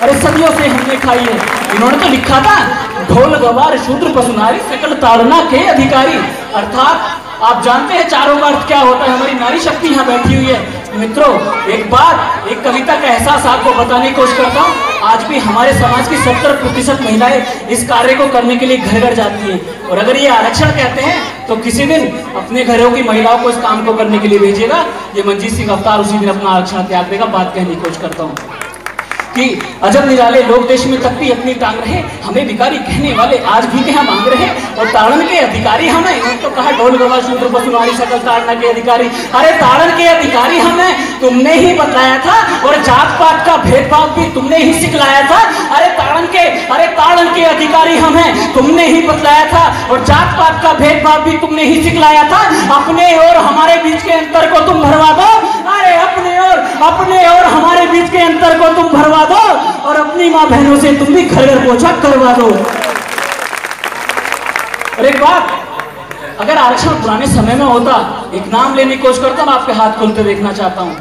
अरे सदियों से हमने खाई है। इन्होंने तो लिखा था ढोल गवार शूद्र पशुनारी सकल ताड़ना के अधिकारी। अर्थात आप जानते हैं चारों का अर्थ क्या होता है। हमारी नारी शक्ति यहाँ बैठी हुई है। मित्रों, एक कविता का एहसास आपको बताने की कोशिश करता हूँ। आज भी हमारे समाज की 70% महिलाएं इस कार्य को करने के लिए घर घर जाती हैं। और अगर ये आरक्षण कहते हैं तो किसी दिन अपने घरों की महिलाओं को इस काम को करने के लिए भेजिएगा। ये मंजीत सिंह अवतार उसी दिन अपना आरक्षण त्याग देगा। बात कहने की कोशिश करता हूँ कि अजब निराले लोग देश में तक भी अपनी टांग रहे, हमें भिखारी कहने वाले आज भी क्या मांग रहे, और ताड़न के अधिकारी हमें। इन्होंने तो कहा ढोल गवार शूद्र पशुनारी सकल ताड़ना के अधिकारी। अरे ताड़न के अधिकारी हमें तुमने ही बताया था, और जात पात का भेदभाव भी तुमने ही सिखलाया था। अरे ताड़न के अधिकारी हमें तुमने ही बतलाया था, और जात पात का भेदभाव भी तुमने ही सिखलाया था। अपने और हमारे बीच के अंतर को तुम भरवा दो। अरे अपने और हमारे बीच के अंतर को तुम भरवा दो, और अपनी मां बहनों से तुम भी घर घर पहुंचा करवा दो। और एक बात, अगर आरक्षण पुराने समय में होता, एक नाम लेने की कोशिश करता हूं, आपके हाथ खोलते देखना चाहता हूं।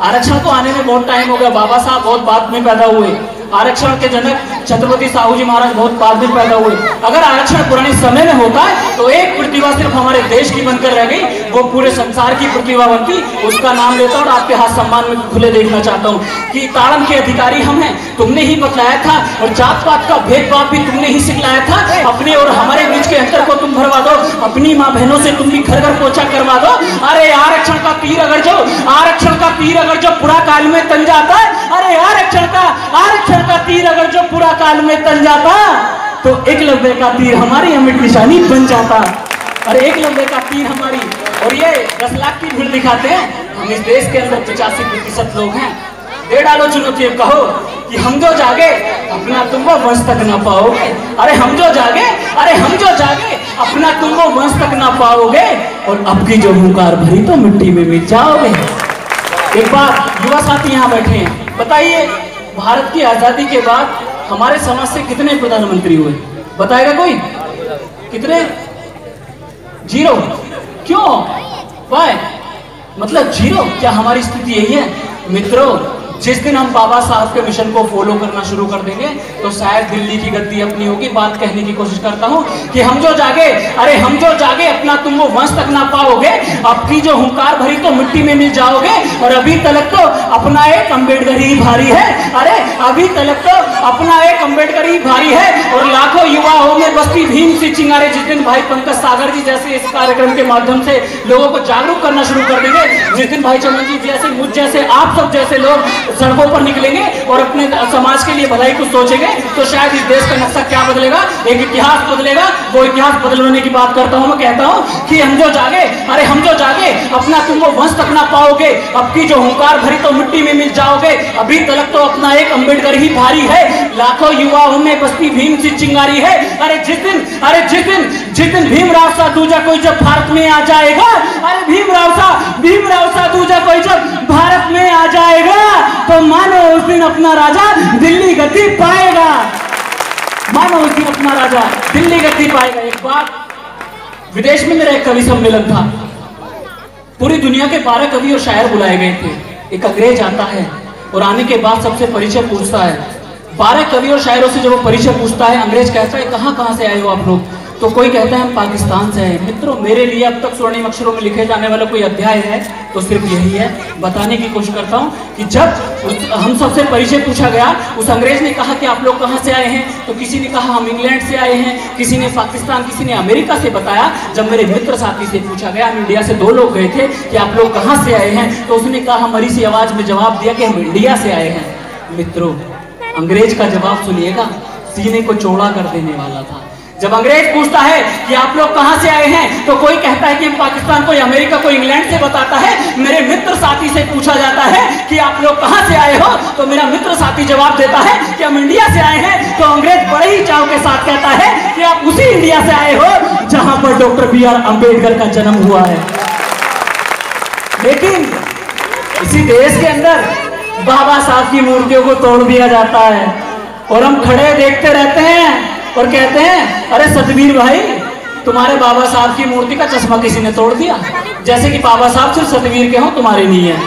आरक्षण को आने में बहुत टाइम हो गया। बाबा साहब बहुत बाद में पैदा हुए। आरक्षण के जनक छत्रपति साहू जी महाराज बहुत बाद में पैदा हुए। अगर आरक्षण पुराने समय में होता है तो एक प्रतिभा सिर्फ हमारे देश की बनकर रह गई, वो पूरे संसार की प्रतिभा बनती। उसका नाम लेता हूं और आपके हाथ सम्मान में खुले देखना चाहता हूं कि ताड़न के अधिकारी हम हैं, तुमने ही बतलाया था, और जात पात का भेदभाव भी तुमने ही सिखलाया था। अपने और हमारे बीच के अंतर को तुम भरवा दो, अपनी मां बहनों से तुम भी घर घर पोछा करवा दो। अरे आरक्षण का तीर अगर जो पूरा काल में तन जाता है, अरे आरक्षण का तीर अगर जो पूरा काल में तन जाता, तो एकलव्य का तीर हमारी अमिट निशानी बन जाता। अरे एकलव्य का तीर हमारी, और ये 10 लाख की भीड़ दिखाते हैं। हम इस देश के अंदर 85% लोग हैं। दे डालो चुनौती, कहो कि हम जो जागे अपना तुम वो वंश तक ना पाओगे। अरे हम जो जागे अपना तुम वो वंश तक ना पाओगे, और अब की जो हुंकार भरी तो मिट्टी में मिट जाओगे। एक बात, युवा साथी यहाँ बैठे हैं, बताइए भारत की आजादी के बाद हमारे समाज से कितने प्रधानमंत्री हुए? बताएगा कोई? कितने? 0। क्यों? वाई? मतलब 0? क्या हमारी स्थिति यही है? मित्रों, जिस दिन हम बाबा साहब के मिशन को फॉलो करना शुरू कर देंगे तो शायद दिल्ली की गद्दी अपनी होगी। बात कहने की कोशिश करता हूं कि हम जो जागे अपना तुम वो वंश तक ना पाओगे। अब की जो हुंकार भरी तो मिट्टी में मिल जाओगे, और अभी तक तो अपना एक अम्बेडकर ही भारी है। अरे अभी तक तो अपना एक अम्बेडकर ही भारी है, और लाखों युवाओं में बस्ती भीम से चिंगारे। जिस दिन भाई पंकज सागर जी जैसे इस कार्यक्रम के माध्यम से लोगों को जागरूक करना शुरू कर देंगे, जिस दिन भाई चमन जी जैसे, मुझ जैसे, आप सब जैसे लोग सड़कों पर निकलेंगे और अपने समाज के लिए भलाई कुछ सोचेंगे, तो शायद इस देश का नक्शा क्या बदलेगा, एक इतिहास बदलेगा। वो इतिहास बदलने की बात करता हूं। मैं कहता हूं कि हम जो जागे अपना तुम वो वंश तक ना पाओगे। अब की जो हुंकार भरी तो मिट्टी में मिल जाओगे। अभी तक तो अपना एक अम्बेडकर ही भारी है, लाखों युवाओं में बस्ती भीम सी चिंगारी है। अरे जिस दिन भीमराव सा दूजा कोई जब भारत में आ जाएगा, अरे भीमराव सा दूजा कोई जब भारत में आ जाएगा, तो मानो उस दिन अपना राजा दिल्ली गद्दी पाएगा। एक बार विदेश में मेरा एक कवि सम्मेलन था। पूरी दुनिया के 12 कवि और शायर बुलाए गए थे। एक अंग्रेज आता है और आने के बाद सबसे परिचय पूछता है। 12 कवि और शायरों से जब वो परिचय पूछता है, अंग्रेज कहता है कहां से आए हो आप लोग? तो कोई कहता है हम पाकिस्तान से हैं। मित्रों, मेरे लिए अब तक स्वर्णिम अक्षरों में लिखे जाने वाला कोई अध्याय है तो सिर्फ यही है। बताने की कोशिश करता हूं कि जब हम सबसे परिचय पूछा गया, उस अंग्रेज ने कहा कि आप लोग कहां से आए हैं? तो किसी ने कहा हम इंग्लैंड से आए हैं, किसी ने पाकिस्तान, किसी ने अमेरिका से बताया। जब मेरे मित्र साथी से पूछा गया, हम इंडिया से 2 लोग गए थे, कि आप लोग कहां से आए हैं? तो उसने कहा हमारी सी आवाज में जवाब दिया कि हम इंडिया से आए हैं। मित्रों, अंग्रेज का जवाब सुनिएगा, सीने को चौड़ा कर देने वाला था। जब अंग्रेज पूछता है कि आप लोग कहां से आए हैं, तो कोई कहता है कि हम पाकिस्तान, कोई अमेरिका, कोई इंग्लैंड से बताता है। मेरे मित्र साथी से पूछा जाता है कि आप लोग कहां से आए हो, तो मेरा मित्र साथी जवाब देता है कि हम इंडिया से आए हैं। तो अंग्रेज बड़े ही चाव के साथ कहता है कि आप उसी इंडिया से आए हो जहां पर डॉक्टर B.R. अम्बेडकर का जन्म हुआ है। लेकिन इसी देश के अंदर बाबा साहब की मूर्तियों को तोड़ दिया जाता है, और हम खड़े देखते रहते हैं और कहते हैं अरे सतबीर भाई, तुम्हारे बाबा साहब की मूर्ति का चश्मा किसी ने तोड़ दिया, जैसे कि बाबा साहब सिर्फ सतबीर के हो, तुम्हारे नहीं है।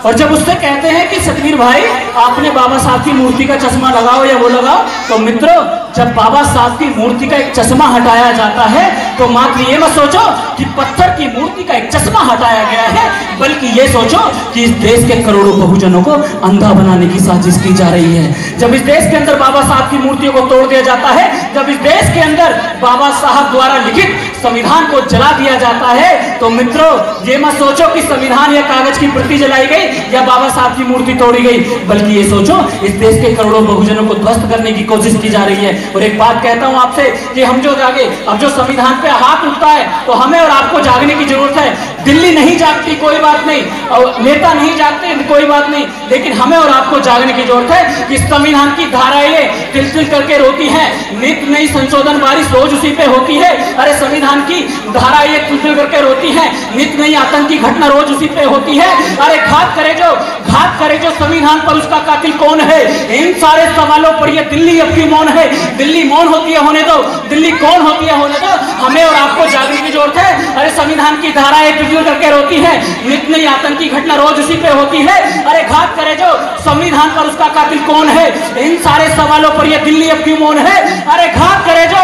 और जब उससे कहते हैं कि सतवीर भाई आपने बाबा साहब की मूर्ति का चश्मा लगाओ या वो लगाओ, तो मित्रों जब बाबा साहब की मूर्ति का एक चश्मा हटाया जाता है तो मात्र ये मत सोचो कि पत्थर की मूर्ति का एक चश्मा हटाया गया है, बल्कि ये सोचो कि इस देश के करोड़ों बहुजनों को अंधा बनाने की साजिश की जा रही है। जब इस देश के अंदर बाबा साहब की मूर्तियों को तोड़ दिया जाता है, जब इस देश के अंदर बाबा साहब द्वारा लिखित संविधान को जला दिया जाता है, तो मित्रों ये मत सोचो कि संविधान या कागज की प्रति जलाई गई या बाबा साहब की मूर्ति तोड़ी गई, बल्कि ये सोचो इस देश के करोड़ों बहुजनों को ध्वस्त करने की कोशिश की जा रही है। और एक बात कहता हूं आपसे कि हम जो जागे, अब जो संविधान पे हाथ उठता है तो हमें और आपको जागने की जरूरत है। दिल्ली नहीं जागती कोई बात नहीं, और नेता नहीं जागते कोई बात नहीं, लेकिन हमें और आपको जागने की जरूरत है कि संविधान की धाराएं तिल तिल करके रोती है, नित नई संशोधन बारिश रोज उसी पे होती है। अरे संविधान की धाराएं तिल तिल करके रोती है, नित नई आतंकी घटना रोज उसी पे होती है। अरे घात करे जो संविधान पर, उसका कातिल कौन है? इन सारे सवालों पर ये दिल्ली अब क्यों मौन है? दिल्ली मौन होती है होने दो, दिल्ली कौन होती है होने दो। हमें और आपको जागने की जरूरत है। अरे संविधान की धाराएं तिल तिल करके रोती है, नित नई आतंकी घटना रोज उसी पे होती है। अरे घात करे जो संविधान पर, उसका कातिल कौन है? इन सारे सवालों पर ये दिल्ली अब क्यों मौन है? अरे घात करे जो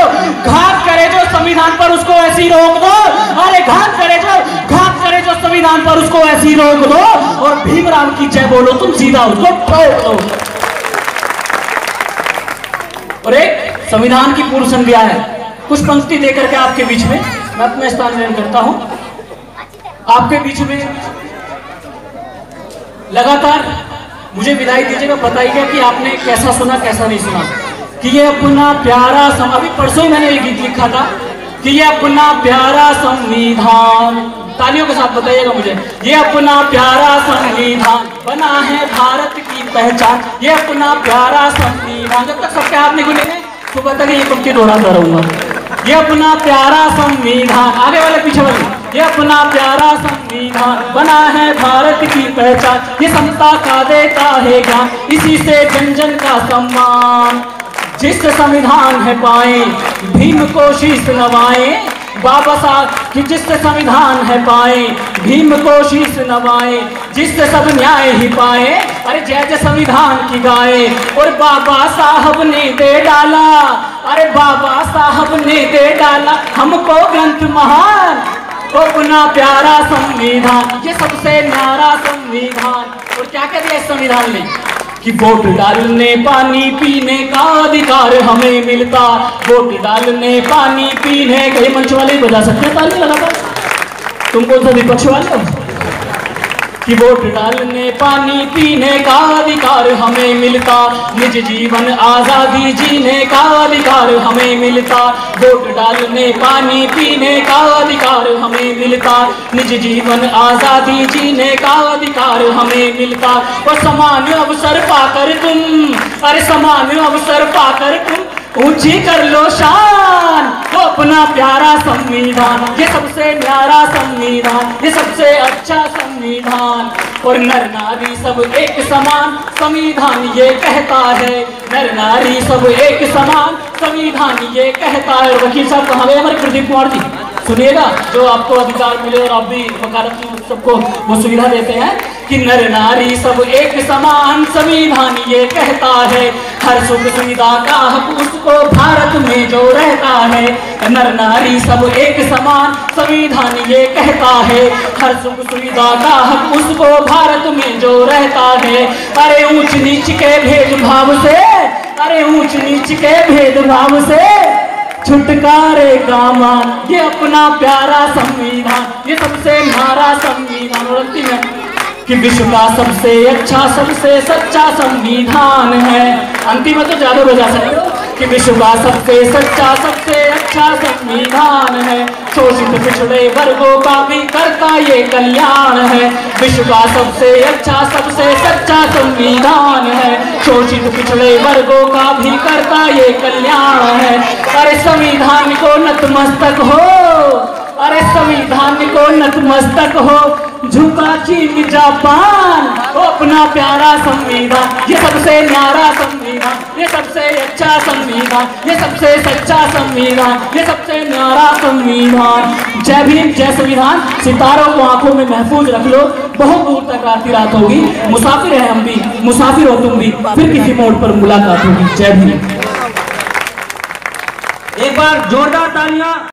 संविधान पर, उसको ऐसी रोक दो। अरे घात करे जो संविधान पर, उसको ऐसी रोक दो और भीमराव की जय बोलो तुम, सीधा उसको ठोक दो। और एक संविधान की पूर्व संध्या है, कुछ पंक्ति देकर के आपके बीच में मैं अपना स्थान ग्रहण करता हूं। आपके बीच में लगातार मुझे विदाई दीजिएगा, बताइएगा कि आपने कैसा सुना कैसा नहीं सुना। कि ये अपना प्यारा अभी परसों ही मैंने ये गीत लिखा था कि ये अपना प्यारा संविधान, तालियों के साथ बताइएगा मुझे, ये अपना प्यारा संविधान बना है भारत की पहचान, ये अपना प्यारा संविधान। जब तक सबके हाथ नहीं खुलेंगे सुबह तक ये पंक्ति दोहराता रहूंगा। ये अपना प्यारा संविधान, आगे वाले पीछे वाले, ये अपना प्यारा संविधान बना है भारत की पहचान, ये समता का देता है ज्ञान, इसी से जन जन का सम्मान। जिस संविधान है पाए भीम को शीश नवाए, बाबा साहब कि जिससे संविधान है पाए भीम को शीश नवाए, जिससे सब न्याय ही पाए। अरे जय जय संविधान की गाए। और बाबा साहब ने दे डाला, अरे बाबा साहब ने दे डाला हमको ग्रंथ महान, अपना प्यारा संविधान, ये सबसे न्यारा संविधान। और क्या कह दिया इस संविधान ने कि वोट डालने पानी पीने का अधिकार हमें मिलता, वोट डालने पानी पीने का। मंच वाले बजा सकते हैं ताली लगातार, तुम कौन सा विपक्ष वाले हो? कि वोट डालने पानी पीने का अधिकार हमें मिलता, निज जीवन आजादी जीने का अधिकार हमें मिलता, वोट डालने पानी पीने का अधिकार हमें मिलता, निज जीवन आजादी जीने का अधिकार हमें मिलता। और समान अवसर पाकर तुम, अरे समान अवसर पाकर तुम ऊंची कर लो शान, तो अपना प्यारा संविधान, ये सबसे न्यारा संविधान, ये सबसे अच्छा संविधान। और नर नारी सब एक समान संविधान ये कहता है, नर नारी सब एक समान संविधान ये कहता है। और वकील साहब कहाँ गए हमारे प्रदीप कुमार जी? सुनिएगा, जो आपको अधिकार मिले और आप भी वकालत में सबको वो सुविधा देते हैं कि नर नारी सब एक समान संविधान ये कहता है, हर सुख सुविधा का हक उसको भारत में जो रहता है। नर नारी सब एक समान संविधान ये कहता है, हर सुख सुविधा का हक उसको भारत में जो रहता है। अरे ऊंच नीच के भेदभाव से, अरे ऊंच नीच के भेदभाव से छुटकारे का मान, ये अपना प्यारा संविधान, ये सबसे न्यारा संविधान। और अंतिम है कि विश्व का सबसे अच्छा सबसे सच्चा संविधान है। अंतिम में तो ज्यादा बजा सकते हो कि विश्व का सबसे सच्चा सबसे अच्छा संविधान है, शोषित पिछड़े वर्गों का भी करता ये कल्याण है। विश्व का सबसे अच्छा सबसे सच्चा संविधान है, शोषित पिछड़े वर्गों का भी करता ये कल्याण है। अरे संविधान को नतमस्तक हो, अरे संविधान को नतमस्तक हो, झुका चीन जापान, वो अपना प्यारा संविधान, ये सबसे न्यारा संविधान, ये सबसे अच्छा संविधान, ये सबसे सच्चा संविधान, ये सबसे न्यारा संविधान। जय भीम, जय संविधान। सितारों को आंखों में महफूज रख लो, बहुत दूर तक रात होगी। मुसाफिर है हम भी, मुसाफिर हो तुम भी, फिर किसी मोड़ पर मुलाकात होगी। जय भीम। एक बार जोरदार तालियां।